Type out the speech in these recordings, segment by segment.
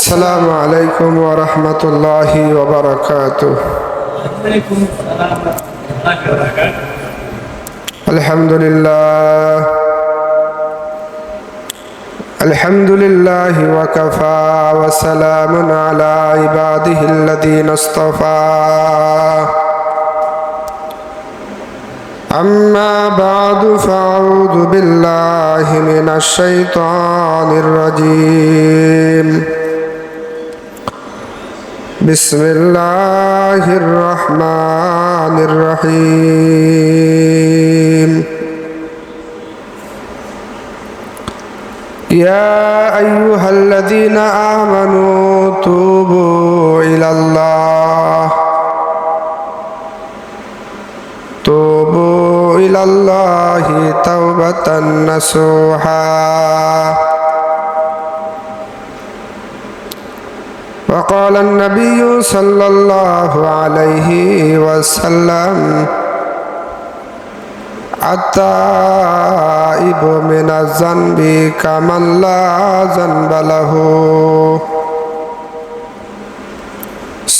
السلام عليكم ورحمة الله وبركاته. الحمد لله وكفى وسلام على عباده الذين اصطفى. أما بعد فأعوذ بالله من الشيطان الرجيم. بسم الله الرحمن الرحيم. يا أيها الذين آمنوا توبوا إلى الله توبة نصوحا. وقال النبي صلى الله عليه وسلم: التائب من الذنب كمن لا ذنب له.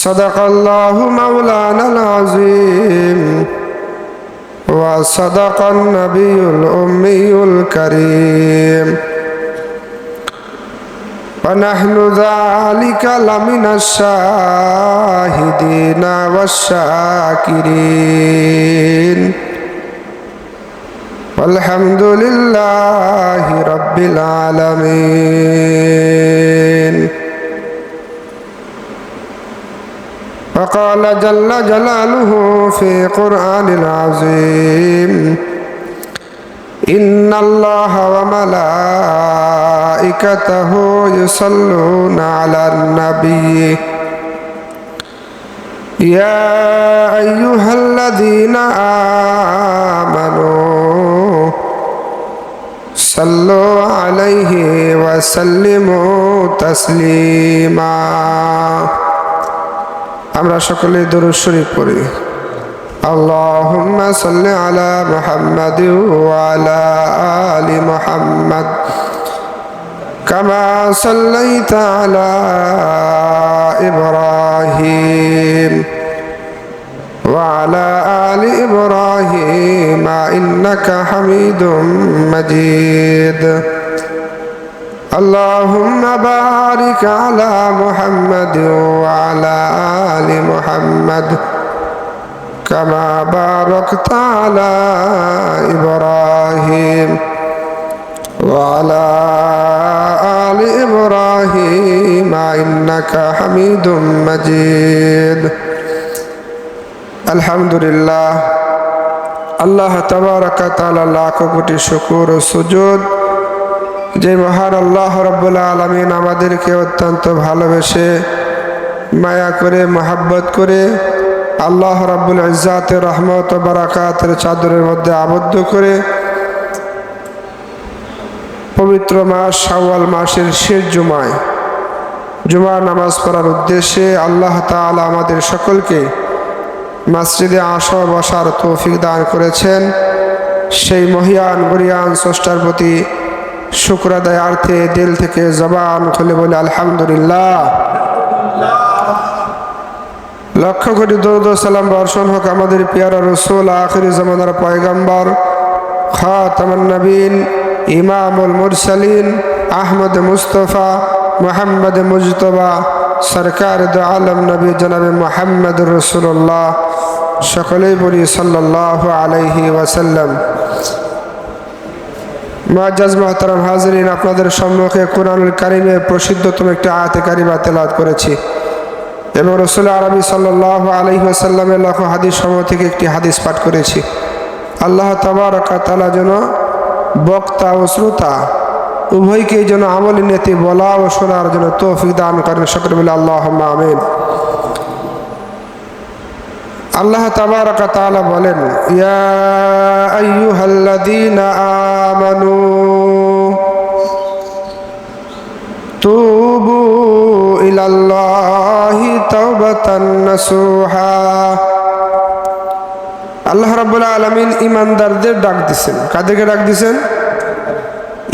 صدق الله مولانا العظيم وصدق النبي الأمي الكريم ونحن ذلك لمن الشاهدين والشاكرين والحمد لله رب العالمين. وقال جل جلاله في قرآن العظيم: إن الله وملائكته يصلون على النبي يا أيها الذين آمنوا صلوا عليه وسلموا تسليما. আমরা সকলে দরুদ শরীফ পড়ি। আল্লাহুম্মা সাল্লি আলা মুহাম্মাদ ওয়া আলা আলি মুহাম্মাদ কামা সাল্লাইতা আলা ইব্রাহিম ওয়া আলা আলি ইব্রাহিম ইন্নাকা হামিদুম মাজিদ. اللهم بارك على محمد وعلى آل محمد كما باركت على إبراهيم وعلى آل إبراهيم إنك حميد مجيد. الحمد لله. الله تبارك وتعالى লাখ কোটি শুকর ও সুজুদ যে মহান আল্লাহ রাব্বুল আলামিন আমাদেরকে অত্যন্ত ভালোবেসে মায়া করে মহব্বত করে আল্লাহ রাব্বুল ইজ্জাতের রহমত ও বারাকাতের চাদরের মধ্যে আবদ্ধ করে পবিত্র মাস শাওয়াল মাসের শেষ জুমার নামাজ পড়ার উদ্দেশ্যে আল্লাহ তাআলা আমাদের সকলকে মসজিদে আসা বসার তৌফিক দান করেছেন। সেই মহিয়ান গরিয়ান স্রষ্টার প্রতি শুকর আদায়ার্থে দিল থেকে জবান খুলে বলে আলহামদুলিল্লাহ। লক্ষ কোটি দরুদ ও সালাম বর্ষণ হোক আমাদের পিয়ারা রাসূল আখিরি জামানার পয়গম্বর খাতামুন নবীন ইমামুল মুরসালিন আহমদ মুস্তফা মুহাম্মদ মুজতবা সরকার দু আলম নবী জনাবে মুহাম্মদুর রাসূলুল্লাহ। সকলেই বলি সাল্লাল্লাহু আলাইহি ওয়াসাল্লাম। মুআজ্জাজ মুহতারাম হাজিরিন, আপনাদের সম্মুখে কুরআনুল কারীমের প্রসিদ্ধতম একটি আয়াতে কারিমা তেলাওয়াত করেছি এবং রাসূল আরবি সাল্লাল্লাহু আলাইহি ওয়াসাল্লামের লক্ষ হাদিস সমূহ থেকে একটি হাদিস পাঠ করেছি। আল্লাহ তাবারক ওয়া তাআলা যেন বক্তা ও শ্রোতা উভয়কেই যেন আমল নিয়তে বলা ও শোনার জন্য তৌফিক দান করেন। সকলে বলে আল্লাহুম্মা আমিন। আল্লাহ তাবারক ওয়া তাআলা বলেন: ইয়া আইয়ুহাল্লাযীনা আমানু তুবু ইলাল্লাহি তাওবাতান নাসুহা। আল্লাহ রাব্বুল আলামিন ঈমানদারদের ডাক দিয়েছেন। কাদেরকে ডাক দিয়েছেন?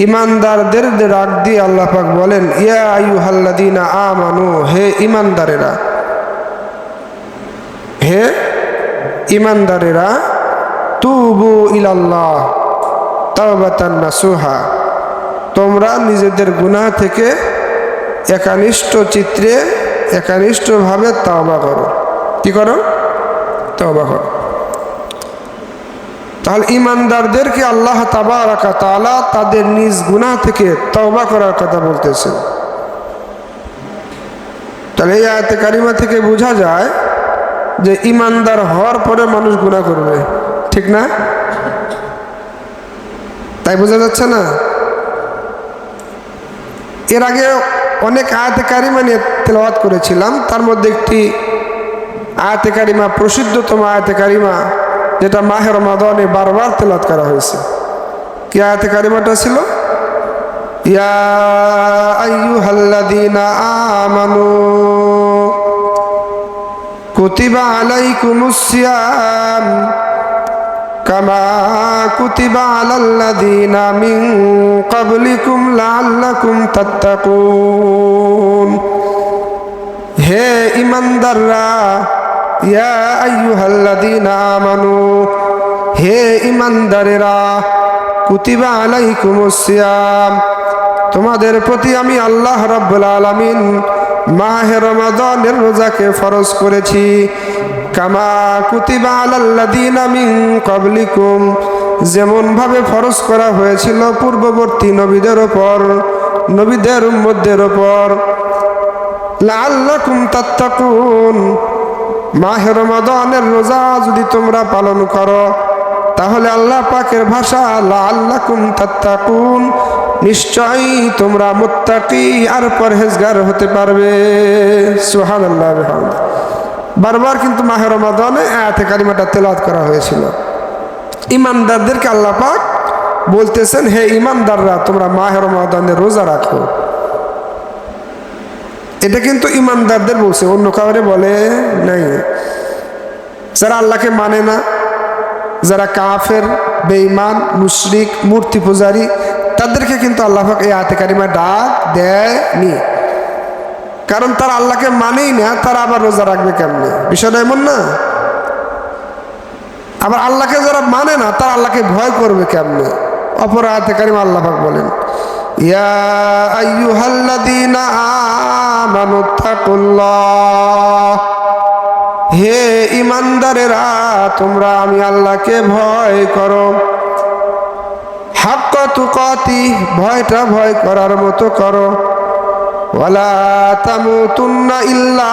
ইমানদারদের ডাক দিয়ে আল্লাহ পাক বলেন, ইয়া আইয়ুহাল্লাযীনা আমানু, হে ইমানদারেরা, হে ইমানদারেরা, তুবু ইলাল্লাহ তাওবাতান নাসুহা, তোমরা নিজেদের গুনাহ থেকে একানিষ্ঠ চিত্রে একানিষ্ঠভাবে তওবা করো। কি করো? তওবা করো। তাহলে ইমানদারদেরকে আল্লাহ তাবারাকা তাআলা তাদের নিজ গুনাহ থেকে তওবা করার কথা বলতেছেন। তাহলে এই আয়াতে কারিমা থেকে বোঝা যায় যে ইমানদার হওয়ার পরে মানুষ গুনাহ করবে, ঠিক না? তাই বোঝা যাচ্ছে না? এর আগে অনেক আয়াতে কারিমা নিয়ে তেলাওয়াত করেছিলাম, তার মধ্যে একটি আয়াতে কারিমা, প্রসিদ্ধতম আয়াতে কারিমা, যেটা মাহে রমাদানে বারবার তেলাওয়াত করা হয়েছে। কি আয়াতে কারিমাটা ছিল? ইয়া আইয়ুহাল্লাযীনা আমানু কুতিবা আলাইকুমুস সিয়াম কামা কুতিবা আলাল্লাযীনা মিন ক্বাবলিকুম লাআল্লাকুম তাত্তাকুন। হে ঈমানদাররা, ইয়া আইয়ুহাল্লাযীনা আমানু, হে ঈমানদারেরা, কুতিবা আলাইকুমুস সিয়াম, তোমাদের প্রতি আমি আল্লাহ রাব্বুল আলামিন মাহে রমাদানের রোজাকে ফরজ করেছি। কামা কুতিবা আলাল্লাযীনা মিন ক্বাবলিকুম, যেমন ভাবে ফরজ করা হয়েছিল পূর্ববর্তী নবীদের উপর, নবীদের উম্মতদের উপর। লাআল্লাকুম তাত্তাকুন, মাহে রমাদানের রোজা যদি তোমরা পালন করো তাহলে আল্লাহ পাকের ভাষা লাআল্লাকুম তাত্তাকুন, নিশ্চয়ই তোমরা মুত্তাকি আর পরহেজগার হতে পারবে। সুবহানাল্লাহ বিহামদিহি। বারবার কিন্তু মাহে রমাদানে আয়াতে কারিমাটা তেলাওয়াত করা হয়েছিল। ইমানদারদেরকে আল্লাহ পাক বলতেছেন, হে ইমানদাররা, তোমরা মাহে রমাদানের রোজা রাখো। এটা কিন্তু ইমানদারদের বলছে, অন্য কাউরে বলে নাই। যারা আল্লাহকে মানে না, যারা কাফের, বেঈমান, মুশরিক, মূর্তি পূজারী, তাদেরকে কিন্তু আল্লাহ পাক এই আয়াতে কারিমা ডাক দেয়নি। কারণ তারা আল্লাহকে মানেই না, তারা আবার রোজা রাখবে কেমনে? বিষয়টা এমন না? আবার আল্লাহকে যারা মানে না, তারা আল্লাহকে ভয় করবে কেমনে? অপর আয়াতে কারিমা আল্লাহ পাক বলেন, ইয়া আইয়ুহাল্লাযীনা আমানুত্তাকুল্লাহ, হে ইমানদারেরা, তোমরা আমি আল্লাহকে ভয় করো। হাক্কা তুকাতি, ভয়টা ভয় করার মতো করো। ওয়ালা তামুতুন্না ইল্লা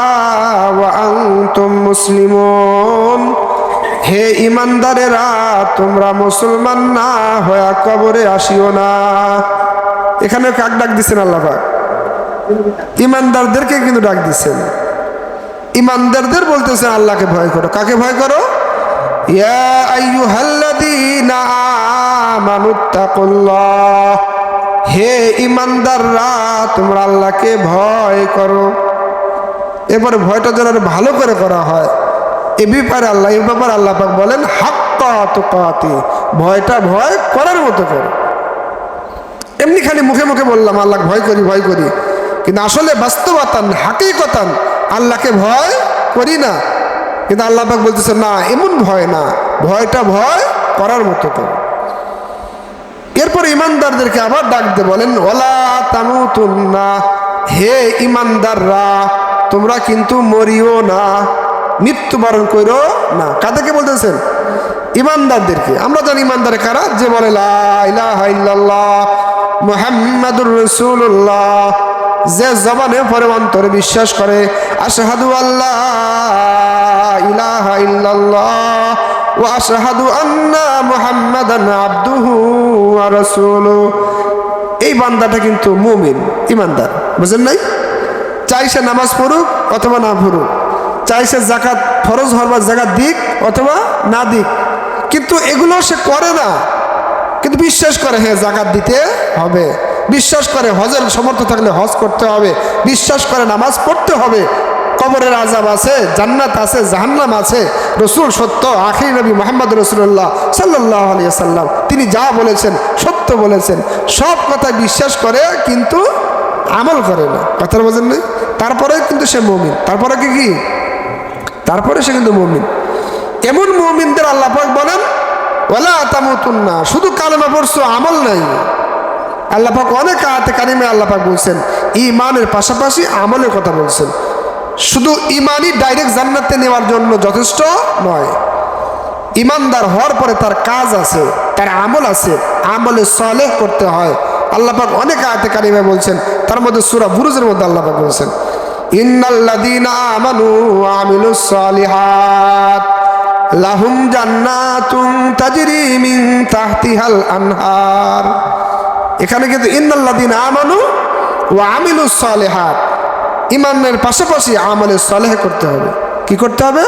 ওয়া আনতুম মুসলিমুন, হে ইমানদারেরা, তোমরা মুসলমান না হয়ে কবরে আসিও না। এখানে কাক ডাক দিচ্ছেন আল্লাহ পাক? ইমানদারদেরকে কিন্তু ডাক দিচ্ছেন। ইমানদারদের বলতেছেন আল্লাহকে ভয় করো। কাকে ভয় করো? ইয়া আইয়ুহাল্লাযীনা আমানুত্তাকুল্লাহ, হে ইমানদাররা, তোমরা আল্লাহকে ভয় করো। এরপরে ভয়টা যেন ভালো করে করা হয়, এ ব্যাপারে আল্লাহ পাক বলেন হাক্কা তুকাতি, ভয়টা ভয় করার মতো করো। এমনি খালি মুখে মুখে বললাম আল্লাহ ভয় করি ভয় করি, কিন্তু আসলে বাস্তবতান হাকিকতান আল্লাহকে ভয় করি না। কিন্তু আল্লাহ পাক বলতেছে না, এমন ভয় না, ভয়টা ভয় করার মতো করো। এরপর ইমানদারদেরকে আবার ডাক দিয়ে বলেন, ওয়ালা তামুতুন্না, হে ইমানদাররা, তোমরা কিন্তু মরিও না, মৃত্যুবরণ করো না। কাদেরকে বলতেছেন? ইমানদারদেরকে। আমরা জানি ইমানদার কারা? যে বলে লা ইলাহা ইল্লাল্লাহ মুহাম্মাদুর রাসূলুল্লাহ, যে জবানে পরে অন্তরে বিশ্বাস করে আশহাদু আল্লা ইলাহা ইল্লাল্লাহ ওয়া আশহাদু আন্না মুহাম্মাদান আবদুহু ওয়া রাসূলুহু, এই বান্দাটা কিন্তু মুমিন, ইমানদার। বুঝেন নাই? চাইছে নামাজ পড়ুক অথবা না পড়ুক, চাইছে জাকাত ফরজ হওয়ার জাকাত দিক অথবা না দিক, কিন্তু এগুলো সে করে না, কিন্তু বিশ্বাস করে হ্যাঁ জাকাত দিতে হবে, বিশ্বাস করে হজের সমর্থ থাকলে হজ করতে হবে, বিশ্বাস করে নামাজ পড়তে হবে, কবরের আযাব আছে, জান্নাত আছে, জাহান্নাম আছে, রসুল সত্য, আখির নবী মুহাম্মদ রাসূলুল্লাহ সাল্লাল্লাহু আলাইহি ওয়াসাল্লাম তিনি যা বলেছেন সত্য বলেছেন, সব কথা বিশ্বাস করে কিন্তু আমল করে না। কথা বোঝেন না? তারপরে কিন্তু সে মুমিন, তারপরে কি তারপরে সে কিন্তু মুমিন। এমন মুমিনদের আল্লাহ পাক বলেন ওয়ালা তামুতুন্না, শুধু কালেমা পড়ছো আমল নাই। আল্লাহ পাক অনেক আয়াতে কারিমে আল্লাহ পাক বলছেন ঈমানের পাশাপাশি আমলের কথা বলছেন। শুধু ঈমানই ডাইরেক্ট জান্নাতে নেওয়ার জন্য যথেষ্ট নয়, ঈমানদার হওয়ার পরে তার কাজ আছে, তার আমল আছে, আমলে সালেহ করতে হয়। আল্লাহ পাক অনেক আয়াতে কারিমে বলছেন, তার মধ্যে সূরা বুরুজের মধ্যে আল্লাহ পাক বলছেন ইন্নাল্লাযীনা আমানু ওয়া আমিলুস সালিহাত লাহুম জান্নাতুন তাজরি মিন তাহতিহাল আনহার। এখানে কিন্তু ইন্নাল্লাযীনা আমানু ওয়া আমিলুস সালিহাত, ঈমানের পাশাপাশি আমলে সালেহ করতে হবে। কি করতে হবে?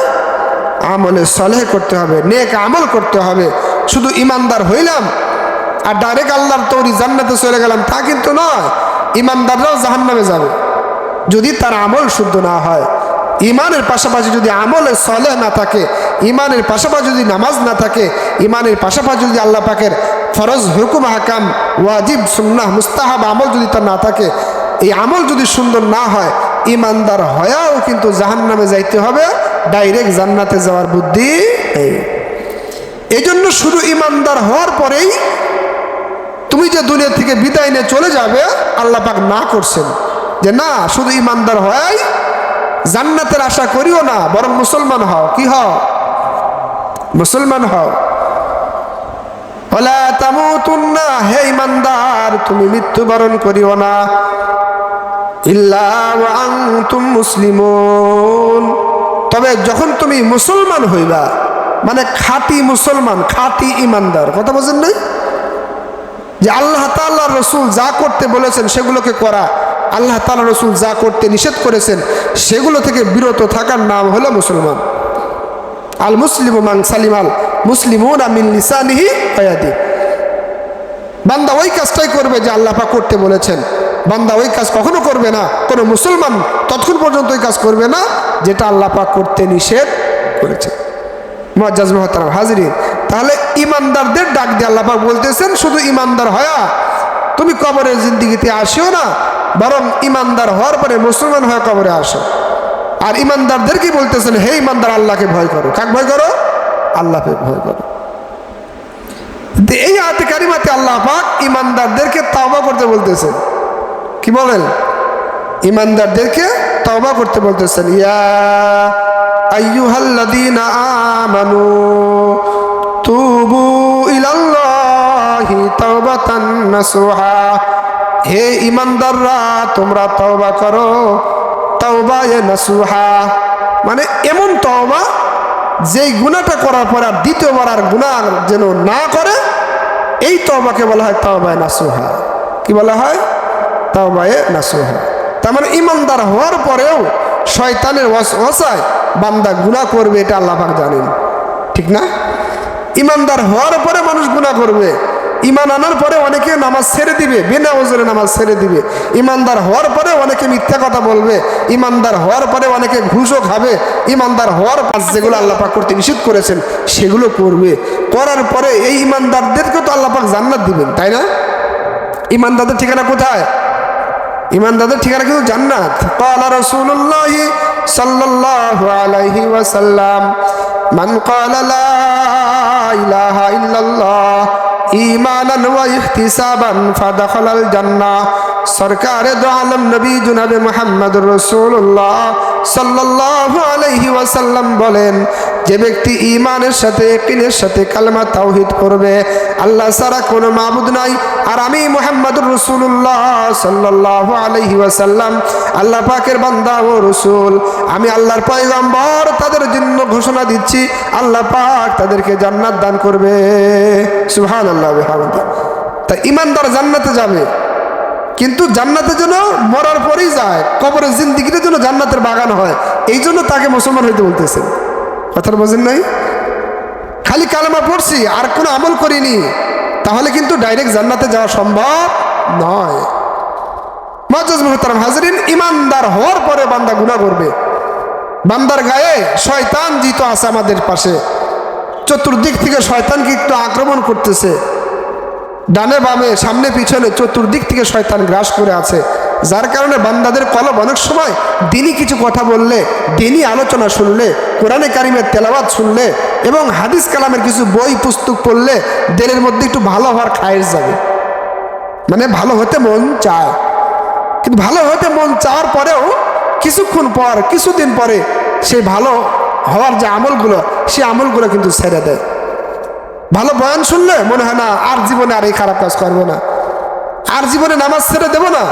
আমলে সালেহ করতে হবে, নেক আমল করতে হবে। শুধু ঈমানদার হইলাম আর ডাইরেক্ট আল্লাহর তৈরি জান্নাতে চলে গেলাম তা কিন্তু নয়। ঈমানদাররাও জাহান্নামে যাবে যদি তার আমল শুদ্ধ না হয়। ঈমানের পাশাপাশি যদি আমলে সালেহ না থাকে, ঈমানের পাশাপাশি যদি নামাজ না থাকে, ঈমানের পাশাপাশি যদি আল্লাহ পাকের ফরজ হুকুম হাকাম ওয়াজিব সুন্নাহ মুস্তাহাব আমল যদি তার না থাকে, এই আমল যদি সুন্দর না হয়, ঈমানদার হয়াও কিন্তু জাহান্নামে যাইতে হবে, ডাইরেক্ট জান্নাতে যাওয়ার বুদ্ধি নেই। এই জন্য শুধু ঈমানদার হওয়ার পরেই তুমি যে দুনিয়া থেকে বিদায় নিয়ে চলে যাবে, আল্লাহ পাক না করছেন যে না শুধু ঈমানদার হয় জান্নাতের আশা করিও না, বরং মুসলমান হও। কি হও? মুসলমান হও। ওয়ালা তামুতুন্না, হে ঈমানদার তুমি মৃত্যুবরণ করিও না, ইল্লা ওয়া আনতুম মুসলিমুন, তবে যখন তুমি মুসলমান হইবা, মানে খাঁটি মুসলমান, খাঁটি ঈমানদার। কথা বোঝেন নাই? যে আল্লাহ তাআলা রসুল যা করতে বলেছেন সেগুলোকে করা, আল্লাহ তাআলা রসুল যা করতে নিষেধ করেছেন সেগুলো থেকে বিরত থাকার নাম হলো মুসলমান। আল মুসলিমু মান সালিমাল মুসলিমুনা মিন লিসানিহি ওয়া ইয়াদিহি। বান্দা ওই কাজটাই করবে যে আল্লাহ পাক করতে বলেছেন, বান্দা ওই কাজ কখনো করবে না, কোনো মুসলমান ততক্ষণ পর্যন্ত ওই কাজ করবে না যেটা আল্লাহ পাক করতে নিষেধ করেছেন। মুআজ্জাজ মুহতারাম হাজিরিন, তাহলে ঈমানদারদের ডাক দিয়ে আল্লাহ পাক বলতেছেন শুধু ঈমানদার হয়া তুমি কবরের জিন্দেগিতে আসিও না, বরং ঈমানদার হওয়ার পরে মুসলমান হয়ে কবরে আসো। আর ঈমানদারদেরকে বলতেছেন হে ঈমানদার আল্লাহকে ভয় করো। কাক ভয় করো? আল্লাহকে ভয় করো। এই আয়াতে কারিমাতে আল্লাহ পাক ঈমানদারদেরকে তওবা করতে বলতেছেন। কি বলেন? ঈমানদারদেরকে তওবা করতে বলতেছেন। ইয়া আইয়ুহাল্লাযীনা আমানু তুবু ইলাল্লাহি তাওবাতান নাসুহা, হে ঈমানদাররা তোমরা তওবা করো, তাওবায়ে নাসুহা, মানে এমন তওবা যেই গুনাহটা করার পর আর দ্বিতীয়বার আর গুনাহ যেন না করে, এই তওবাকে বলা হয় তাওবায়ে নাসুহা। কি বলা হয়? তাওবায়ে নাসুহা। তার মানে ঈমানদার হওয়ার পরেও শয়তানের ওয়াসওয়াসায় বান্দা গুনাহ করবে, এটা আল্লাহ পাক জানেন, ঠিক না? ঈমানদার হওয়ার পরে মানুষ গুনাহ করবে, ঈমান আনার পরে অনেকে নামাজ ছেড়ে দিবে, বিনা ওজরে নামাজ ছেড়ে দিবে। ঈমানদার হওয়ার পরে অনেকে মিথ্যা কথা বলবে, ঈমানদার হওয়ার পরে অনেকে ঘুষও খাবে, ঈমানদার হওয়ার কাজ যেগুলো আল্লাহ পাক করতে নিষেধ করেছেন সেগুলো করবে। করার পরে এই ঈমানদারদেরকে তো আল্লাহ পাক জান্নাত দিবেন, তাই না? ঈমানদারদের ঠিকানা কোথায়? ঈমানদারদের ঠিকানা কিন্তু জান্নাত। ক্বালা রাসূলুল্লাহ সাল্লাল্লাহু আলাইহি ওয়াসাল্লাম মান ক্বালা লা ইলাহা ইল্লাল্লাহ ঈমানান ওয়া ইহতিসাবান ফাদাখালাল জান্নাহ। সরকারে দো আলম নবী জনাবে মুহাম্মদুর রাসূলুল্লাহ সাল্লাল্লাহু আলাইহি ওয়াসাল্লাম বলেন, যে ব্যক্তি ঈমানের সাথে ইয়াকিনের সাথে কালেমা তাওহীদ করবে আল্লাহ ছাড়া কোনো মাবুদ নাই, আর আমি মুহাম্মদুর রাসূলুল্লাহ সাল্লাল্লাহু আলাইহি ওয়াসাল্লাম আল্লাহ পাকের বান্দা ও রাসূল, আমি আল্লাহর পয়গম্বর, তাদের জন্য ঘোষণা দিচ্ছি আল্লাহ পাক তাদেরকে জান্নাত দান করবে। সুবহানাল্লাহ বিহামদিহি। তা ঈমানদার জান্নাতে যাবে, কিন্তু জান্নাতের জন্য মরার পরেই যায়, কবরের জিন্দেগির জন্য জান্নাতের বাগান হয়, এই জন্য তাকে মুসলমান হইতে বলতেছেন। কথাটা বোঝেন নাই? খালি কালেমা পড়ছি আর কোনো আমল করিনি তাহলে কিন্তু ডাইরেক্ট জান্নাতে যাওয়া সম্ভব নয়। মুআজ্জাজ মুহতারাম হাজিরিন, ঈমানদার হওয়ার পরে বান্দা গুনাহ করবে, বান্দার গায়ে শয়তান জিত আছে আমাদের পাশে, চতুর্দিক থেকে শয়তানকে একটু আক্রমণ করতেছে, ডানে বামে সামনে পিছনে চতুর্দিক থেকে শয়তান গ্রাস করে আছে। যার কারণে বান্দাদের কলব অনেক সময় দিনই কিছু কথা বললে, দিনই আলোচনা শুনলে, কোরআনে কারিমের তেলাওয়াত শুনলে এবং হাদিস কালামের কিছু বই পুস্তক পড়লে দিলের মধ্যে একটু ভালো হওয়ার খায়েশ যাবে, মানে ভালো হতে মন চায়। কিন্তু ভালো হতে মন চাওয়ার পরেও কিছুক্ষণ পর, কিছুদিন পরে সেই ভালো হওয়ার যে আমলগুলো, সেই আমলগুলো কিন্তু ছেড়ে দেয়। ভালো বয়ান শুনলে মনে হয় না আর জীবনে আর এই খারাপ কাজ করবো না, আর জীবনে নামাজ ছেড়ে দেবো না।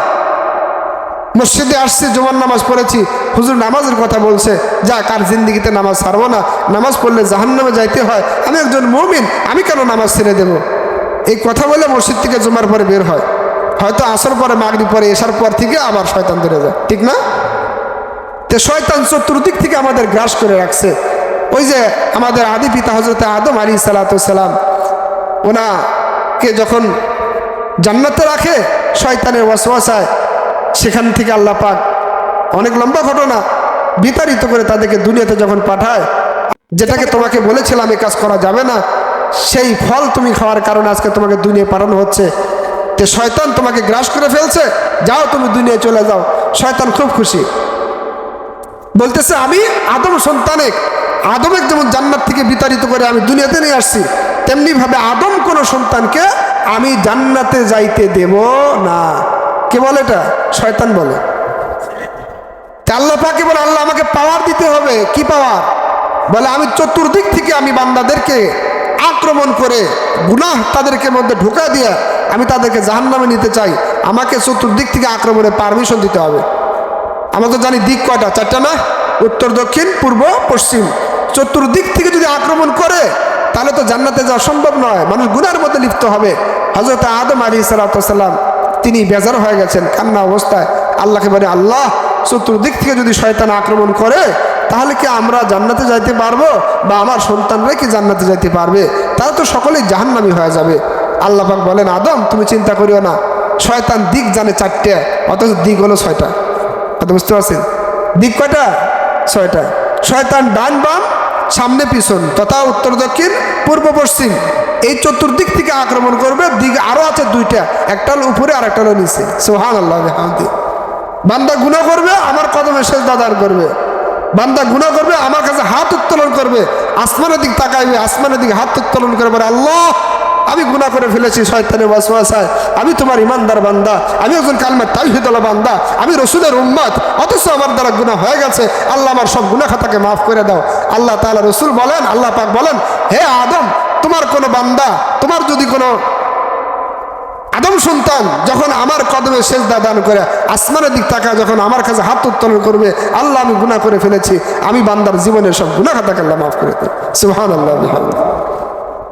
মসজিদে আসছি, জুমার নামাজ পড়েছি, হুজুর নামাজের কথা বলছে, যাক আর জিন্দিগিতে নামাজ ছাড়বো না, নামাজ পড়লে জাহান্নামে যাইতে হয়, আমি একজন মুমিন, আমি কেন নামাজ ছেড়ে দেব। এই কথা বলে মসজিদ থেকে জুমার পরে বের হয়, হয়তো আসর পরে, মাগরিব পরে, এশার পর থেকে আবার শয়তান ধরে যায়, ঠিক না? তো শয়তান চতুর্দিক থেকে আমাদের গ্রাস করে রাখছে। ওই যে আমাদের আদি পিতা হযরত আদম আলাইহিস সালাম, ওনাকে যখন জান্নাতে রাখে শয়তানের ওয়াসওয়াসায়, সেখান থেকে আল্লাহ পাক অনেক লম্বা ঘটনা বিতাড়িত করে তাদেরকে দুনিয়াতে যখন পাঠায়, যেটাকে তোমাকে বলেছিলাম এই কাজ করা যাবে না, সেই ফল তুমি খাওয়ার কারণে আজকে তোমাকে দুনিয়ায় পাঠানো হচ্ছে। তো শয়তান তোমাকে গ্রাস করে ফেলছে, যাও তুমি দুনিয়ায় চলে যাও। শয়তান খুব খুশি, বলতেছে আমি আদম সন্তানে, আদমের যেমন জান্নাত থেকে বিতাড়িত করে আমি দুনিয়াতে নিয়ে আসছি, তেমনি ভাবে আদম কোন সন্তানকে আমি জান্নাতে যাইতে দেব না। কে বলে এটা? শয়তান বলে। আল্লাহ পাকে বলে আল্লাহ আমাকে পাওয়ার দিতে হবে। কি পাওয়ার? বলে আমি চতুর্দিক থেকে আমি বান্দাদেরকে আক্রমণ করে গুনাহ তাদেরকে মধ্যে ঢোকা দিয়ে আমি তাদেরকে জাহান্নামে নিতে চাই, আমাকে চতুর্দিক থেকে আক্রমণে পারমিশন দিতে হবে। আমরা তো জানি দিক কয়টা, চারটা না? উত্তর, দক্ষিণ, পূর্ব, পশ্চিম। চতুর্দিক থেকে যদি আক্রমণ করে তাহলে তো জান্নাতে যাওয়া সম্ভব নয়, মানুষ গুনার মধ্যে লিপ্ত হবে। হযরত আদম আলাইহিস সালাম তিনি বেজার হয়ে গেছেন, কান্না অবস্থায় আল্লাহকে বলে, আল্লাহ চতুর্দিক থেকে যদি শয়তান আক্রমণ করে তাহলে কি আমরা জান্নাতে যাইতে পারবো, বা আমার সন্তানরা কি জান্নাতে যাইতে পারবে? তারা তো সকলেই জাহান্নামী হয়ে যাবে। আল্লাহ পাক বলেন, আদম তুমি চিন্তা করিও না, শয়তান দিক জানে চারটে, অথচ দিক হলো ছয়টা। কথা বুঝতে পারছেন? দিক কয়টা? ছয়টা। শয়তান ডান বাম সামনে পিছন তথা উত্তর দক্ষিণ পূর্ব পশ্চিম, এই চতুর্দিক থেকে আক্রমণ করবে। দিক আরো আছে দুইটা, একটা হলো উপরে আর একটা হলো নিচে। সুবহানাল্লাহ বিহামদিহি। বান্দা গুনাহ করবে, আমার কদমে সেজদা দান করবে। বান্দা গুনাহ করবে, আমার কাছে হাত উত্তোলন করবে, আসমানের দিক তাকাইবে, আসমানের দিকে হাত উত্তোলন করবে, আল্লাহ আমি গুনাহ করে ফেলেছি শয়তানের ওয়াসওয়াসায়, আমি তোমার ইমানদার বান্দা, আমি একজন কালমা তাওহীদওয়ালা বান্দা, আমি রাসূলের উম্মত, অথচ আমার দ্বারা গুনাহ হয়ে গেছে, আল্লাহ আমার সব গুনাহ খাতাকে মাফ করে দাও। আল্লাহ তাআলা রাসূল বলেন, আল্লাহ পাক বলেন, হে আদম তোমার কোনো বান্দা, তোমার যদি কোনো আদম সন্তান যখন আমার কদমে সেজদা দান করে আসমানের দিক তাকায়, যখন আমার কাছে হাত উত্তোলন করবে, আল্লাহ আমি গুনাহ করে ফেলেছি, আমি বান্দার জীবনের সব গুনাহ খাতাকে আল্লাহ মাফ করে দেয়। সুবহানাল্লাহ বিহামদিহি।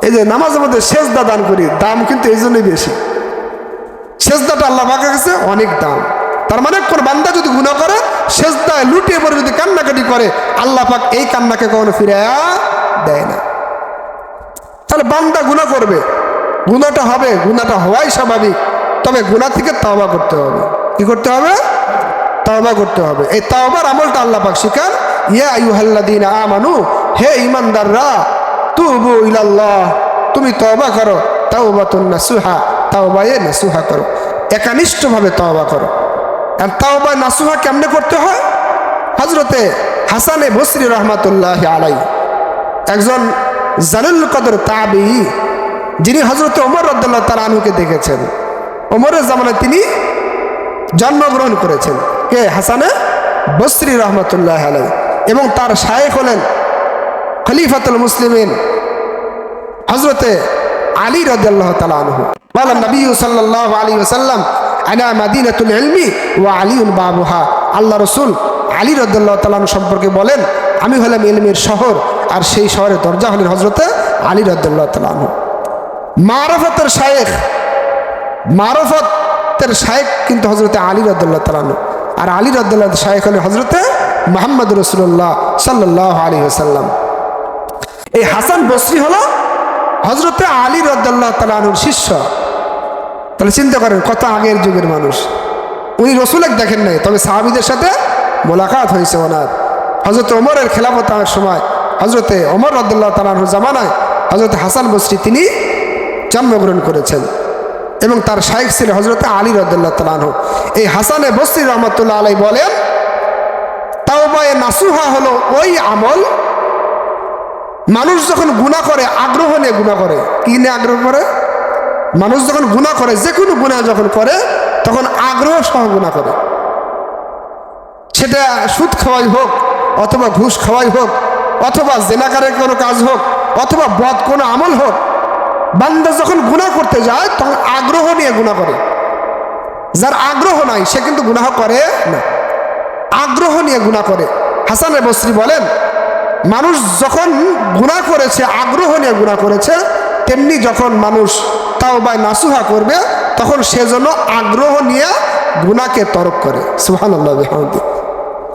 এই যে নামাজের মধ্যে সেজদা দান করি, দাম কিন্তু এই জন্যই বেশি। সেজদাটা আল্লাহ পাকের কাছে অনেক দাম। তার মানে কোন বান্দা যদি গুনাহ করে, সেজদায় লুটিয়ে পড়ে যদি কান্নাকাটি করে, আল্লাহ পাক এই কান্নাকে কখনো ফিরাইয়া দেয় না। তাহলে বান্দা গুনাহ করবে, গুনাহটা হবে, গুনাহটা হওয়াই স্বাভাবিক, তবে গুনাহ থেকে তওবা করতে হবে। কি করতে হবে? তওবা করতে হবে। এই তওবার আমলটা আল্লাহ পাক শিখান, ইয়া আইয়ুহাল্লাযীনা আমানু, হে ঈমানদাররা, তুবু ইলাল্লাহ, তুমি তওবা করো, তাওবাতুন নাসুহা, তাওবায়ে নাসুহা করো, একনিষ্ঠভাবে তওবা করো। আর তাওবা নাসুহা কেমনে করতে হয়? হযরতে হাসানে বসরি রাহমাতুল্লাহি আলাইহি, একজন জালিল কদর তাবেঈ, যিনি হযরতে ওমর রাদিয়াল্লাহু তাআলা আনহুকে দেখেছেন। ওমরের জামানায় তিনি জন্মগ্রহণ করেছেন। কে? হাসানে বসরি রাহমাতুল্লাহি আলাইহি। এবং তার শায়েখ হলেন খলিফাতুল মুসলিমিন হযরতে আলী রাদিয়াল্লাহু তাআলা আনহু। বলা নবী সাল্লাল্লাহু আলাইহি ওয়াসাল্লাম, আনা মাদিনাতুল ইলমি ওয়া আলিউন বাবুহা। আল্লাহ রাসূল আলী রাদিয়াল্লাহু তাআলা সম্পর্কে বলেন, আমি হলাম ইলমের শহর, আর সেই শহরের দরজা হলেন হযরতে আলী রাদিয়াল্লাহু তাআলা আনহু। মারফতের শায়েখ, মারফতের শায়েখ কিন্তু হযরতে আলী রাদিয়াল্লাহু তাআলা আনহু, আর আলী রাদিয়াল্লাহু তাআলা শায়েখ হলেন হযরতে মুহাম্মদ রাসূলুল্লাহ সাল্লাল্লাহু আলাইহি ওয়াসাল্লাম। এই হাসান বসরি হলো হযরতে আলী রাদিয়াল্লাহু তাআলা আনহুর শিষ্য। তাহলে চিন্তা করেন কত আগের যুগের মানুষ। উনি রাসূলকে দেখেন নাই, তবে সাহাবীদের সাথে মোলাকাত হয়েছে ওনার। হযরত ওমরের খেলাফতের সময় হযরতে ওমর রাদিয়াল্লাহু তাআলা আনহু জামানায় হযরত হাসান বসরি তিনি জন্মগ্রহণ করেছেন এবং তার শাইখ ছিল হযরত আলী রাদিয়াল্লাহু তাআলা আনহু। এই হাসানে বসরি রহমাতুল্লাহ আলাইহি বলেন, তাওবায়ে নাসুহা হলো ওই আমল, মানুষ যখন গুনাহ করে আগ্রহ নিয়ে গুনাহ করে। কি নিয়ে আগ্রহ করে? মানুষ যখন গুনাহ করে, যে কোনো গুনাহ যখন করে তখন আগ্রহ সহ গুনাহ করে। সেটা সুদ খাওয়াই হোক, অথবা ঘুষ খাওয়াই হোক, অথবা জেনাকারের কোনো কাজ হোক, অথবা বদ কোনো আমল হোক, বান্দা যখন গুনাহ করতে যায় তখন আগ্রহ নিয়ে গুনাহ করে। যার আগ্রহ নাই সে কিন্তু গুনাহ করে না, আগ্রহ নিয়ে গুনাহ করে। হাসান বসরি বলেন, মানুষ যখন গুনাহ করেছে আগ্রহ নিয়ে গুনাহ করেছে, তেমনি যখন মানুষ তাওবায়ে নাসুহা করবে তখন সে যেন আগ্রহ নিয়ে গুনাহকে তরক করে। সুবহানাল্লাহ বিহামদিহি।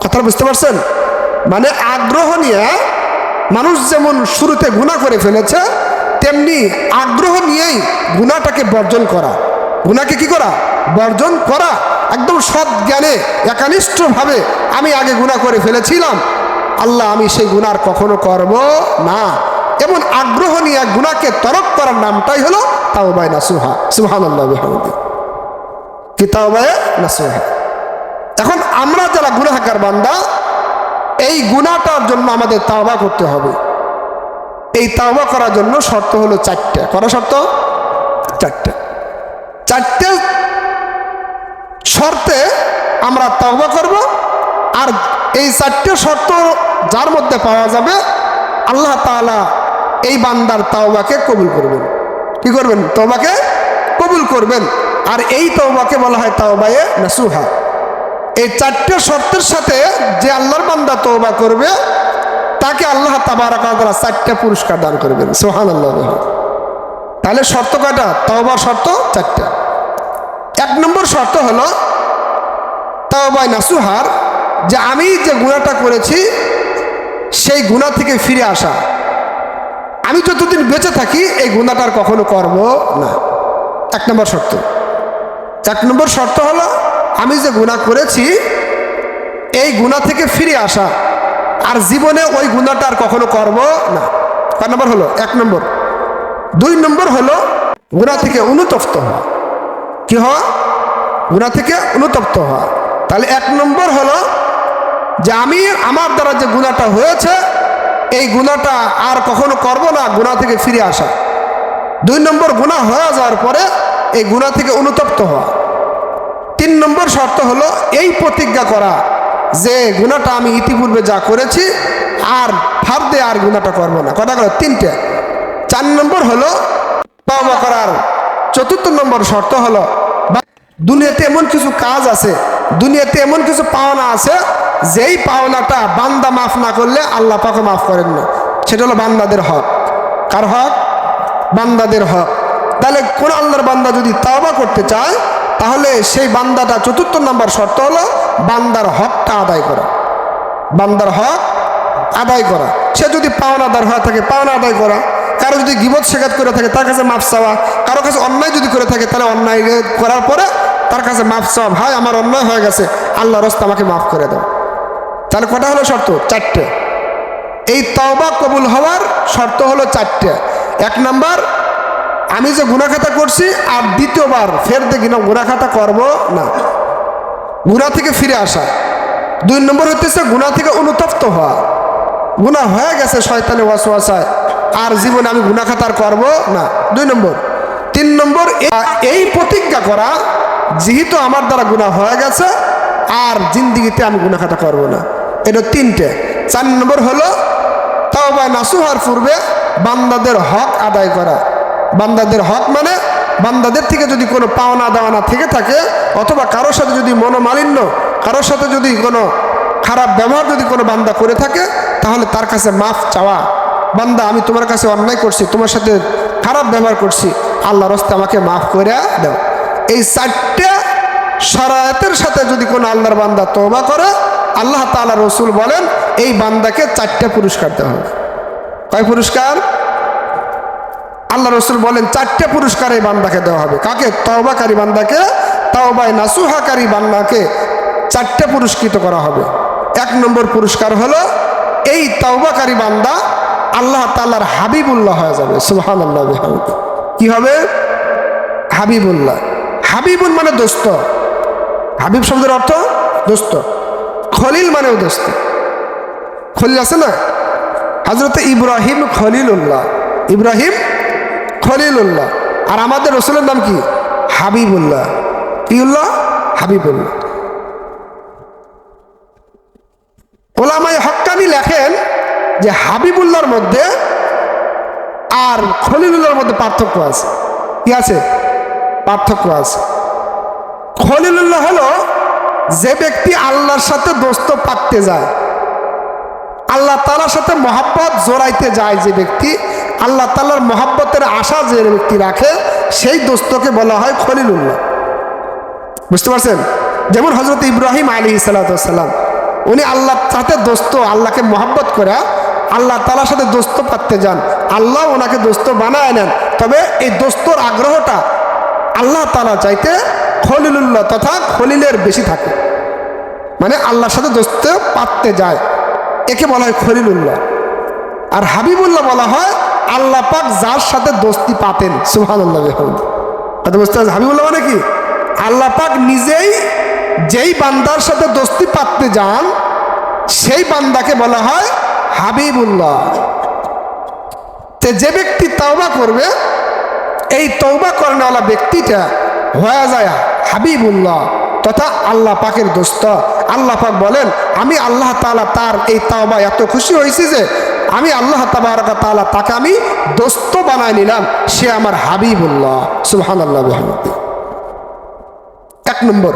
কথা বুঝতে পারছেন? মানে আগ্রহ নিয়ে মানুষ যেমন শুরুতে গুনাহ করে ফেলেছে, তেমনি আগ্রহ নিয়েই গুনাহটাকে বর্জন করা। গুনাহকে কি করা? বর্জন করা। একদম সৎ জ্ঞানে একনিষ্ঠভাবে আমি আগে গুনাহ করে ফেলেছিলাম, আল্লাহ আমি সেই গুনাহ কখনো করব না, এমন আগ্রহ নিয়ে গুনাহকে তরক করার নামটাই হলো তাওবায়ে নাসুহা। সুবহানাল্লাহ বিহামদিহি। কি তাওবায়ে নাসুহা? এখন আমরা যারা গুনাহগার বান্দা, এই গুনাহটার জন্য আমাদের তাওবা করতে হবে। এই তাওবা করার জন্য শর্ত হলো চারটে। করা শর্ত? চারটে। চারটে শর্তে আমরা তাওবা করব। আর এই চারটে শর্ত যার মধ্যে পাওয়া যাবে, আল্লাহ তাআলা এই বান্দার তাওবাকে কবুল করবেন। কি করবেন? তাওবাকে কবুল করবেন। আর এই তাওবাকে বলা হয় তাওবায়ে নাসুহা। এই চারটে শর্তের সাথে যে আল্লাহর বান্দা তওবা করবে তাকে আল্লাহ তাবারাক ওয়া তাআলা চারটে পুরস্কার দান করবেন। সুবহানাল্লাহ। তাহলে শর্ত কয়টা? তওবার শর্ত চারটা। এক নম্বর শর্ত হলো তাওবায়ে নাসুহার, যে আমি যে গুনাহটা করেছি সেই গুনাহ থেকে ফিরে আসা। আমি যতদিন বেঁচে থাকি এই গুনাহটা আর কখনো করব না। এক নম্বর শর্ত। এক নম্বর শর্ত হলো আমি যে গুনাহ করেছি এই গুনাহ থেকে ফিরে আসা, আর জীবনে ওই গুনাহটা আর কখনো করব না। কয় নম্বর হলো? এক নম্বর। দুই নম্বর হলো গুনাহ থেকে অনুতপ্ত হওয়া। কি হওয়া? গুনাহ থেকে অনুতপ্ত হওয়া। তাহলে এক নম্বর হলো যে আমি আমার দ্বারা যে গুনাহটা হয়েছে এই গুনাহটা আর কখনো করব না, গুনাহ থেকে ফিরে আসা। দুই নম্বর, গুনাহ হয়ে যাওয়ার পরে এই গুনাহ থেকে অনুতপ্ত হওয়া। তিন নম্বর শর্ত হলো এই প্রতিজ্ঞা করা যে গুনাহটা আমি ইতিপূর্বে যা করেছি আর ফারদে আর গুনাহটা করব না। কটা গেল? তিনটে। চার নম্বর হলো তওবা করার চতুর্থ নম্বর শর্ত হলো দুনিয়াতে এমন কিছু কাজ আছে, দুনিয়াতে এমন কিছু পাওনা আছে যেই পাওনাটা বান্দা মাফ না করলে আল্লাহ পাক মাফ করেন না। সেটা হলো বান্দাদের হক। কার হক? বান্দাদের হক। তাহলে কোন আল্লাহর বান্দা যদি তওবা করতে চায় তাহলে সেই বান্দাটা চতুর্থ নম্বর শর্ত হলো বান্দার হকটা আদায় করা। বান্দার হক আদায় করা। সে যদি পাওনাদার হয়ে থাকে পাওনা আদায় করা, কারো যদি গীবত শেখাত করে থাকে তার কাছে মাফ চাওয়া, কারো কাছে অন্যায় যদি করে থাকে তাহলে অন্যায় করার পরে তার কাছে মাফ চাওয়া, ভাই আমার অন্যায় হয়ে গেছে, আল্লাহর রাস্তায় আমাকে মাফ করে দাও। তাহলে কটা হলো শর্ত? চারটে। এই তওবা কবুল হওয়ার শর্ত হলো চারটে। এক নাম্বার, আমি যে গুনাহ খাতা করছি আর দ্বিতীয়বার ফের দেখি না গুনাহ খাতা করব না, গুনাহ থেকে ফিরে আসা। দুই নম্বর হচ্ছে গুনাহ থেকে অনুতপ্ত হওয়া, গুনাহ হয়ে গেছে শয়তানের ওয়াসওয়াসায়, আর জীবনে আমি গুনাহ খাতা আর করব না। দুই নম্বর। তিন নম্বর, এই প্রতিজ্ঞা করা যেহেতু আমার দ্বারা গুনাহ হয়ে গেছে আর জিন্দেগিতে আমি গুনাহ খাতা করব না। এটা তিনটে। চার নম্বর হলো তাওবা নাসুহার পূর্বে বান্দাদের হক আদায় করা। বান্দাদের হক মানে বান্দাদের থেকে যদি কোনো পাওনা দেওয়ানা থেকে থাকে, অথবা কারোর সাথে যদি মনোমালিন্য, কারোর সাথে যদি কোনো খারাপ ব্যবহার যদি কোনো বান্দা করে থাকে তাহলে তার কাছে মাফ চাওয়া। বান্দা আমি তোমার কাছে অন্যায় করছি, তোমার সাথে খারাপ ব্যবহার করছি, আল্লাহর রাস্তায় আমাকে মাফ করে দাও। এই চারটে শরায়াতের সাথে যদি কোনো আল্লাহর বান্দা তওবা করে, আল্লাহ তাআলা রসুল বলেন এই বান্দাকে চারটে পুরস্কার দেওয়া হবে। কয় পুরস্কার? আল্লাহ রসুল বলেন চারটে পুরস্কার এই বান্দাকে দেওয়া হবে। কাকে? তওবাকারী বান্দাকে, তাওবায়ে নাসুহাকারী বান্দাকে চারটে পুরস্কৃত করা হবে। এক নম্বর পুরস্কার হলো এই তাওবাকারী বান্দা আল্লাহ তাআলার হাবিবুল্লাহ হয়ে যাবে। সুবহানাল্লাহ বিহামদিহি। কি হবে? হাবিবুল্লাহ। হাবিবুল মানে দোস্ত, হাবিব শব্দের অর্থ দোস্ত। খলিল মানেও দোস্ত। খলিল আছে না, হযরত ইব্রাহিম খলিলুল্লাহ, ইব্রাহিম খলিলুল্লাহ। আর আমাদের রাসূলের নাম কি? হাবিবুল্লাহ। কি উল্লাহ? হাবিবুল্লাহ। ওলামায়ে হক্কানি লেখেন যে হাবিবুল্লাহর মধ্যে আর খলিলুল্লাহর মধ্যে পার্থক্য আছে। কি আছে? পার্থক্য আছে। খলিলুল্লাহ হলো যে ব্যক্তি আল্লাহর সাথে দোস্ত পাততে যায়, আল্লাহ তাআলার সাথে মহাব্বত জোড়াইতে যায়, যে ব্যক্তি আল্লাহ তাআলার মহাব্বতের আশা যে ব্যক্তি রাখে, সেই দোস্তকে বলা হয় খলিলুল্লাহ। বুঝতে পারছেন? যেমন হযরত ইব্রাহিম আলাইহিস সালাম, উনি আল্লাহর সাথে দোস্ত, আল্লাহকে মহাব্বত করে আল্লাহ তাআলার সাথে দোস্ত পাততে যান, আল্লাহ ওনাকে দোস্ত বানায় নেন। তবে এই দোস্তর আগ্রহটা আল্লাহ তাআলা চাইতে খলিলুল্লাহ তথা খলিলের বেশি থাকে, মানে আল্লাহর সাথে দোস্ত পাততে যায়, একে বলা হয় খলিলুল্লাহ। আর হাবিবুল্লাহ বলা হয় আল্লাহ পাক যার সাথে দোস্তি পাতেন। সুবহানাল্লাহ বিহামদিহি। কথা বুঝতে পারছেন? হাবিবুল্লাহ মানে কি? আল্লাহ পাক নিজেই যেই বান্দার সাথে দোস্তি পাততে যান, সেই বান্দাকে বলা হয় হাবিবুল্লাহ। যে ব্যক্তি তওবা করবে, এই তওবা করানোওয়ালা ব্যক্তিটা হয়ে যায় হাবিবুল্লাহ তথা আল্লাহ পাকের দোস্ত। আল্লাহ পাক বলেন, আমি আল্লাহ তাআলা তার এই তওবা এত খুশি হয়েছি যে আমি আল্লাহ তাবারক তাআলা তাকে আমি দোস্ত বানায় নিলাম, সে আমার হাবিবুল্লাহ। সুবহানাল্লাহ বিহামদিহি। এক নম্বর,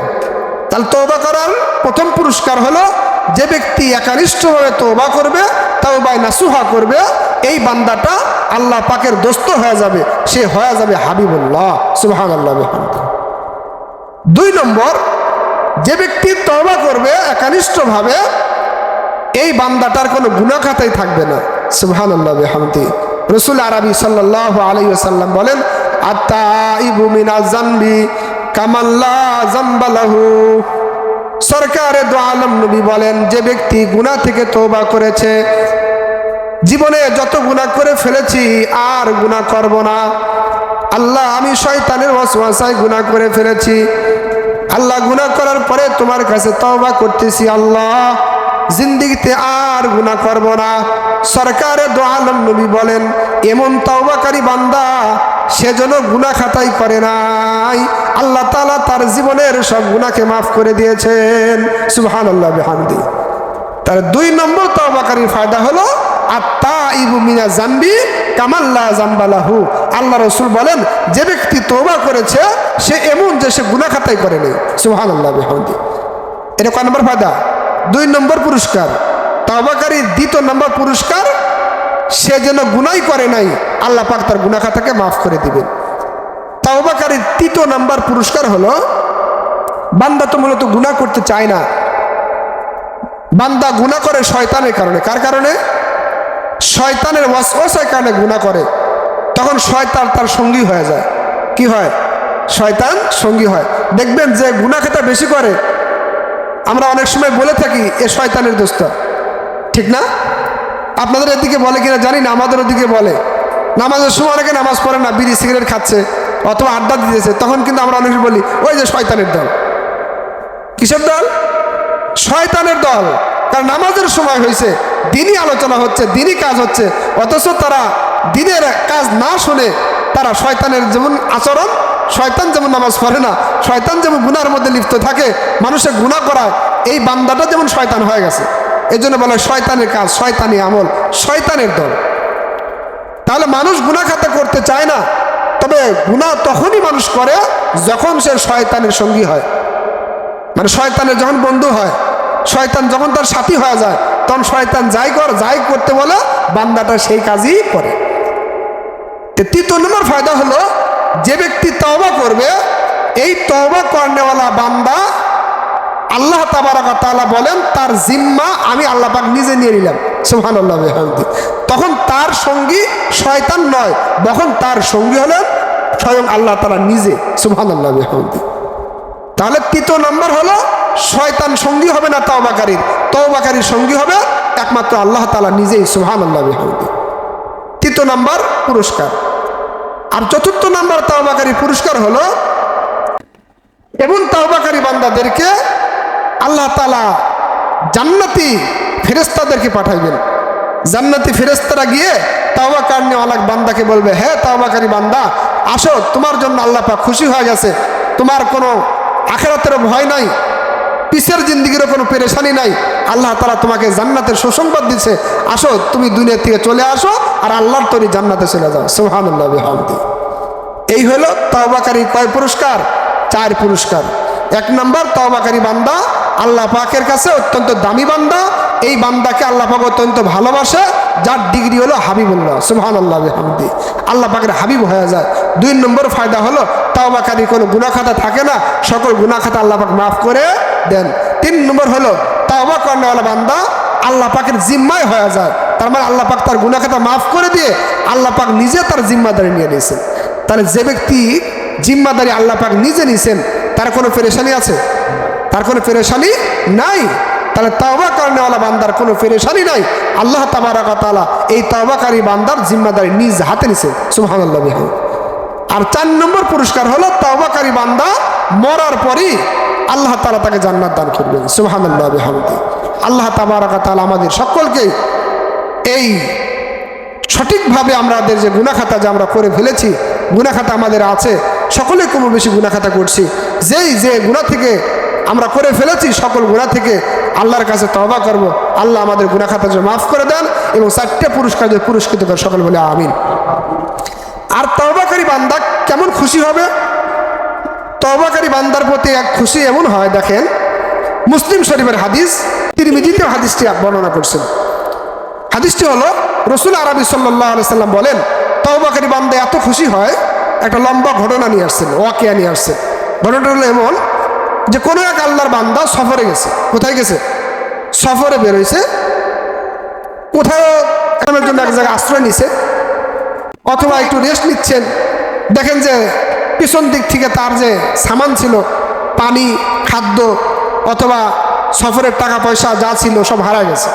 তাহলে তওবা করার প্রথম পুরস্কার হলো যে ব্যক্তি একনিষ্ঠভাবে তওবা করবে, তাওবায়ে নাসুহা করবে, এই বান্দাটা আল্লাহ পাকের দোস্ত হয়ে যাবে, সে হয়ে যাবে হাবিবুল্লাহ। সুবহানাল্লাহ বিহামদিহি। দুই নম্বর, যে ব্যক্তি তওবা করবে একনিষ্ঠভাবে, এই বান্দাটার কোনো গুনাহ খাতাই থাকবে না। সুবহানাল্লাহ বিহামদিহি। রাসূল আরবি সাল্লাল্লাহু আলাইহি ওয়াসাল্লাম বলেন, আত-তাইবু মিনাজ যামবি কামান লা যামবা লাহু। সরকারে দো আলম নবী বলেন, যে ব্যক্তি গুনাহ থেকে তওবা করেছে, জীবনে যত গুনাহ করে ফেলেছি আর গুনাহ করব না, আল্লাহ আমি শয়তানের ওয়াসওয়াসায় গুনাহ করে ফেলেছি, আল্লাহ গুনাহ করার পরে তোমার কাছে তওবা করতেছি, আল্লাহ জিন্দেগিতে আর গুনাহ করব না। সরকারে দো আলম নবী বলেন, এমন তওবাকারী বান্দা সেজন্য গুনাহ খাতাই করে নাই, আল্লাহ তাআলা তার জীবনের সব গুনাহকে মাফ করে দিয়েছেন। সুবহানাল্লাহ বিহামদিহি। তার দুই নম্বর তওবাকারীর ফায়দা হলো আত-তাইবু মিনাজ যামবি কামান লা যামবা লাহু। আল্লাহ রাসূল বলেন, যে ব্যক্তি তওবা করেছে সে এমন যে সে গুনাহ খাতাই করে নাই। সুবহানাল্লাহ বিহামদিহি। এটা কয় নম্বর ফায়দা? দুই নম্বর পুরস্কার। তওবাকারীর দ্বিতীয় নম্বর পুরস্কার, সে যেন গুনাহই করে নাই, আল্লাহ পাক তার গুনাহ খাতাকে মাফ করে দিবেন। তওবাকারীর তৃতীয় নম্বর পুরস্কার হলো, বান্দা তো মূলত গুনাহ করতে চায় না, বান্দা গুনাহ করে শয়তানের কারণে। কার কারণে? শয়তানের ওয়াসওয়াসার কারণে গুনাহ করে। তখন শয়তান তার সঙ্গী হয়ে যায়। কি হয়? শয়তান সঙ্গী হয়। দেখবেন যে গুনাহ খাতা বেশি করে, আমরা অনেক সময় বলে থাকি এ শয়তানের দোস্ত, ঠিক না? আপনাদের এদিকে বলে কিনা জানি না, আমাদের ওদিকে বলে। নামাজের সময় অনেকে নামাজ পড়ে না, বিড়ি সিগারেট খাচ্ছে অথবা আড্ডা দিতেছে, তখন কিন্তু আমরা অনেকে বলি ওই যে শয়তানের দল। কিসের দল? শয়তানের দল। কারণ নামাজের সময় হয়েছে, দিনই আলোচনা হচ্ছে, দিনই কাজ হচ্ছে, অথচ তারা দিনের কাজ না শুনে তারা শয়তানের যেমন আচরণ, শয়তান যেমন নামাজ পড়ে না, শয়তান যেমন গুনার মধ্যে লিপ্ত থাকে, মানুষের গুনাহ করায়, এই বান্দাটা যেমন শয়তান হয়ে গেছে। এই জন্য বলে শয়তানের কাজ, শয়তানি আমল, শয়তানের দল। তাহলে মানুষ গুনাহ খাতা করতে চায় না, তবে গুনাহ তখনই মানুষ করে যখন সে শয়তানের সঙ্গী হয়, মানে শয়তানের যখন বন্ধু হয়, শয়তান যখন তার সাথী হয়ে যায়, তখন শয়তান যাই করতে বলে বান্দাটা সেই কাজই করে। তৃতীয় নম্বর ফায়দা হলো, যে ব্যক্তি তওবা করবে, এই তওবা করনেওয়ালা বান্দা আল্লাহ তাবারক তাআলা বলেন তার জিম্মা আমি আল্লাহ পাক নিজে নিয়ে নিলাম। সুবহানাল্লাহ বিহামদিহি। তখন তার সঙ্গী শয়তান নয়, তখন তার সঙ্গী হলেন স্বয়ং আল্লাহ তাআলা নিজে। সুবহানাল্লাহ বিহামদিহি। তাহলে তৃতীয় নম্বর হলো, শয়তান সঙ্গী হবে না তওবাকারীর, তওবাকারীর সঙ্গী হবে একমাত্র আল্লাহ তাআলা নিজেই, সুবহানাল্লাহ বিহামদিহি। তৃতীয় নাম্বার পুরস্কার। আর চতুর্থ নাম্বার তাওবাকারী পুরস্কার হলো, এমন তাওবাকারী বান্দাদেরকে আল্লাহ তাআলা জান্নাতি ফেরেশতাদেরকে পাঠাইবেন। জান্নাতি ফেরেশতারা গিয়ে তাওবা কারণেওয়ালা বান্দাকে বলবে, হে তাওবাকারী বান্দা, আসো, তোমার জন্য আল্লাহ পাক খুশি হয়ে গেছে, তোমার কোনো আখিরাতের ভয় নাই, পিছের জিন্দেগিরও কোনো পেরেশানি নাই, আল্লাহ তাআলা তোমাকে জান্নাতের সুসংবাদ দিচ্ছে, আসো তুমি দুনিয়া থেকে চলে আসো আর আল্লাহর তৈরি জান্নাতে চলে যাও, সুবহানাল্লাহ বিহামদিহি। এই হলো তাওবাকারী কয় পুরস্কার? 4 পুরস্কার। 1 নাম্বার, তাওবাকারী বান্দা আল্লাহ পাকের কাছে অত্যন্ত দামি বান্দা, এই বান্দাকে আল্লাহ পাক অত্যন্ত ভালোবাসে, যার ডিগ্রি হলো হাবিবুল্লাহ, সুবহানাল্লাহ বিহামদিহি, আল্লাহ পাকের হাবিব হয়ে যায়। 2 নম্বর ফায়দা হলো তাওবাকারী কোনো গুনাহ খাতা থাকে না, সকল গুনাহ খাতা আল্লাহ পাক মাফ করে দেন। 3 নম্বর হলো তাওবা করানোওয়ালা বান্দা আল্লাহ পাকের জিম্মায় হয়ে যায়, তার মানে আল্লাহ পাক তার গুনাহ খাতা মাফ করে দিয়ে আল্লাহ পাক নিজে তার জিম্মাদারি নিয়ে নিয়েছেন। তাহলে যে ব্যক্তি জিম্মাদারি আল্লাহ পাক নিজে নিয়েছেন, তার কোনো পেরেশানি আছে? তার কোনো পেরেশানি নাই। তাহলে তাওবা করানোওয়ালা বান্দার কোনো পেরেশানি নাই, আল্লাহ তাবারক ওয়া তাআলা এই তাওবাকারী বান্দার জিম্মাদারি নিজ হাতে নিছেন, সুবহানাল্লাহ বিহামদিহি। আর 4 নম্বর পুরস্কার হলো তাওবাকারী বান্দা মরার পরই আল্লাহ তাআলা তাকে জান্নাত দান করবেন, সুবহানাল্লাহ বিহামদিহি। আল্লাহ তাবারক ওয়া তাআলা আমাদের সকলকে এই সঠিকভাবে আমাদের যে গুনাহ খাতা যে আমরা করে ফেলেছি, গুনাহ খাতা আমাদের আছে, সকলে কম বেশি গুনাহ খাতা করছি, যে গুনাহ থেকে আমরা করে ফেলেছি, সকল গুনাহ থেকে আল্লাহর কাছে তওবা করব, আল্লাহ আমাদের গুনাহ খাতা যে মাফ করে দেন এবং 4টে পুরস্কার যে পুরস্কৃত করে, সকল বলে আমিন। আর তওবাকারী বান্দা কেমন খুশি হবে? তওবাকারী বান্দার প্রতি এক খুশি এমন হয়, দেখেন মুসলিম শরীফের হাদিস, তিরমিজিতে হাদিসটি বর্ণনা করছেন। হাদিসটি হলো, রাসূল আরবি সাল্লাল্লাহু আলাইহি সাল্লাম বলেন, তওবাকারী বান্দা এত খুশি হয়, একটা লম্বা ঘটনা নিয়ে আসছেন, ওয়াকিয়া নিয়ে আসছেন। ঘটনাটা হলো এমন যে কোনো এক আল্লাহর বান্দা সফরে গেছে। কোথায় গেছে? সফরে বের হয়েছে, কোথাও এর জন্য এক জায়গায় আশ্রয় নিছে, অথবা একটু রেস্ট নিচ্ছেন। দেখেন যে পিছন দিক থেকে তার যে সামান ছিল, পানি, খাদ্য অথবা সফরের টাকা পয়সা যা ছিল সব হারায় গেছে।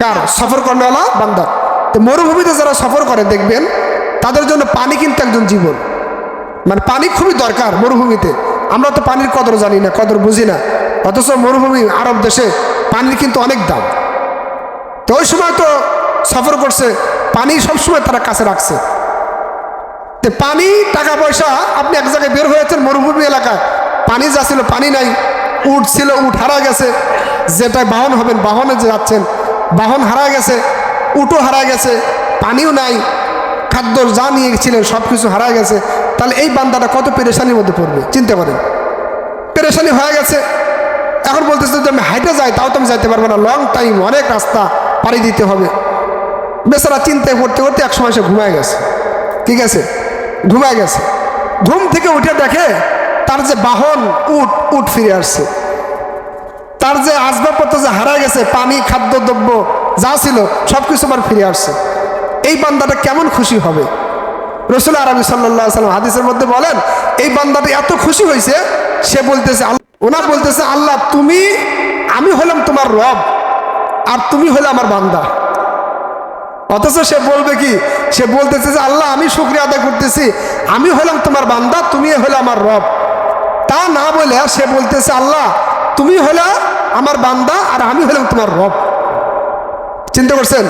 কার? সফর করানোওয়ালা বান্দা। তো মরুভূমিতে যারা সফর করে দেখবেন তাদের জন্য পানি কিন্তু একজন জীবন, মানে পানি খুবই দরকার মরুভূমিতে। আমরা তো পানির কদর জানি না, কদর বুঝি না, অথচ মরুভূমি আরব দেশে পানির কিন্তু অনেক দাম। তো ওই সময় তো সফর করছে, পানি সবসময় তারা কাছে রাখছে। তো পানি, টাকা পয়সা, আপনি এক জায়গায় বের হয়েছেন মরুভূমি এলাকায়, পানি যা ছিল পানি নাই, উট ছিল উট হারা গেছে, যেটায় বাহন হবেন বাহনে যে যাচ্ছেন বাহন হারা গেছে, উটও হারা গেছে, পানিও নাই, খাদ্য যা নিয়ে গেছিলেন সব কিছু হারা গেছে। তাহলে এই বান্দাটা কত পেরেশানির মধ্যে পড়বে চিন্তা করেন। পেরেশানি হয়ে গেছে, এখন বলতেছে যে আমি হাইটে যাই, তাও তো আমি যাইতে পারবো না, লং টাইম, অনেক রাস্তা পাড়ি দিতে হবে। বেচারা চিন্তায় পড়তে পড়তে এক সময় সে ঘুমায় গেছে। ঠিক আছে, ঘুমায় গেছে। ঘুম থেকে উঠে দেখে তার যে বাহন উট ফিরে আসছে, তার যে আসবাবপত্র যে হারা গেছে, পানি, খাদ্য দ্রব্য যা ছিল সব কিছু আবার ফিরে আসছে। এই বান্দাটা কেমন খুশি হবে? রাসূল আরবি সাল্লাল্লাহু আলাইহি ওয়াসাল্লাম হাদিসের মধ্যে বলেন, এই বান্দাটা এত খুশি হয়েছে, সে বলতেছে, ওনা বলতেছে, আল্লাহ তুমি, আমি হলাম তোমার রব আর তুমি হলে আমার বান্দা। অথচ সে বলবে কি? সে বলতেছে যে আল্লাহ আমি শুকরিয়া আদায় করতেছি, আমি হলাম তোমার বান্দা, তুমি হলে আমার রব। তা না বলে সে বলতেছে আল্লাহ তুমি হলে আমার বান্দা আর আমি হলাম তোমার রব। চিন্তা করছেন?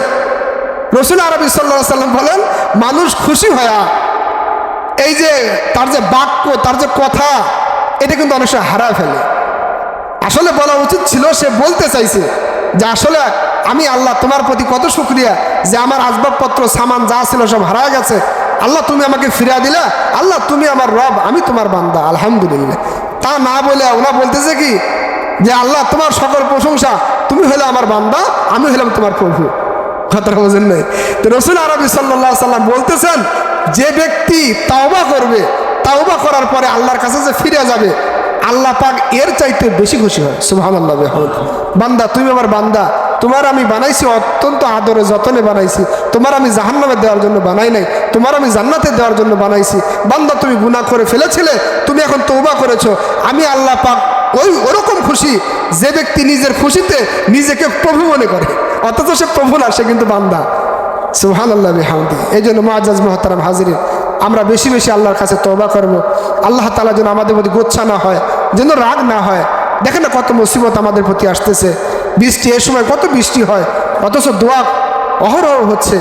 রাসূল আরবি সাল্লাল্লাহু আলাইহি ওয়াসাল্লাম বলেন, মানুষ খুশি হয়া এই যে তার যে বাক্য, তার যে কথা, এটা কিন্তু অনেক সময় হারায় ফেলে। আসলে বলা উচিত ছিল, সে বলতে চাইছে যে আসলে আমি আল্লাহ তোমার প্রতি কত শুকরিয়া যে আমার আসবাবপত্র সামান যা ছিল সব হারায় গেছে, আল্লাহ তুমি আমাকে ফিরিয়ে দিলা, আল্লাহ তুমি আমার রব, আমি তোমার বান্দা, আলহামদুলিল্লাহ। তা না বলে ওনা বলতেছে কি যে আল্লাহ তোমার সকল প্রশংসা, তুমি হলে আমার বান্দা, আমি হলাম তোমার প্রভু। কথাটা বোঝেন নাই? তো রাসূল আরবি সাল্লাল্লাহু আলাইহি ওয়াসাল্লাম বলতেছেন, যে ব্যক্তি তাওবা করবে, তাওবা করার পরে আল্লাহর কাছে যে ফিরে যাবে, আল্লাহ পাক এর চাইতে বেশি খুশি হয়। সুবহানাল্লাহ। বান্দা তুমি আমার বান্দা, তোমার আমি বানাইছি অত্যন্ত আদরে যতনে বানাইছি, তোমার আমি জাহান্নামে দেওয়ার জন্য বানাই নাই, তোমার আমি জান্নাতে দেওয়ার জন্য বানাইছি। বান্দা তুমি গুনাহ করে ফেলেছিলে, তুমি এখন তওবা করেছো, আমি আল্লাহ পাক ওরকম খুশি যে ব্যক্তি নিজের খুশিতে নিজেকে প্রভু মনে করে। অথচ সে প্রভু না, সে কিন্তু বান্দা। সুবহানাল্লাহ বিহামদি। এই জন্য মুআজ্জাজ মুহতারাম হাজিরিন, আমরা বেশি বেশি আল্লাহর কাছে তওবা করব। আল্লাহ তাআলা যেন আমাদের প্রতি গোচ্ছা না হয়, যেন রাগ না হয়। দেখেন না কত মুসিবত আমাদের প্রতি আসতেছে, বৃষ্টি এ সময় কত বৃষ্টি হয়, অথচ দোয়া অহরহ হচ্ছে।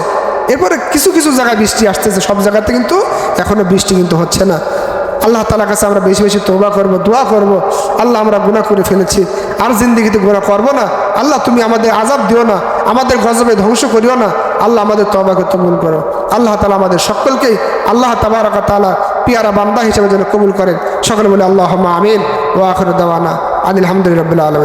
এরপরে কিছু কিছু জায়গায় বৃষ্টি আসতেছে, সব জায়গাতে কিন্তু এখনো বৃষ্টি কিন্তু হচ্ছে না। আল্লাহ তাআলার কাছে আমরা বেশি বেশি তওবা করব, দোয়া করব। আল্লাহ আমরা গুনাহ করে ফেলেছি, আর জিন্দেগিতে গুনাহ করব না। আল্লাহ তুমি আমাদের আযাব দিও না, আমাদের গজবে ধ্বংস করিও না। আল্লাহ আমাদের তওবাকে কবুল করো। আল্লাহ তাআলা আমাদের সকলকেই আল্লাহ তাবারাক ওয়া তাআলা পিয়ারা বান্দা হিসেবে যেন কবুল করেন। সকলে বলে আল্লাহুম্মা আমিন। ওয়া আখিরু দাওয়ানা আনিল হামদুলিল্লাহি রাব্বিল আলামিন।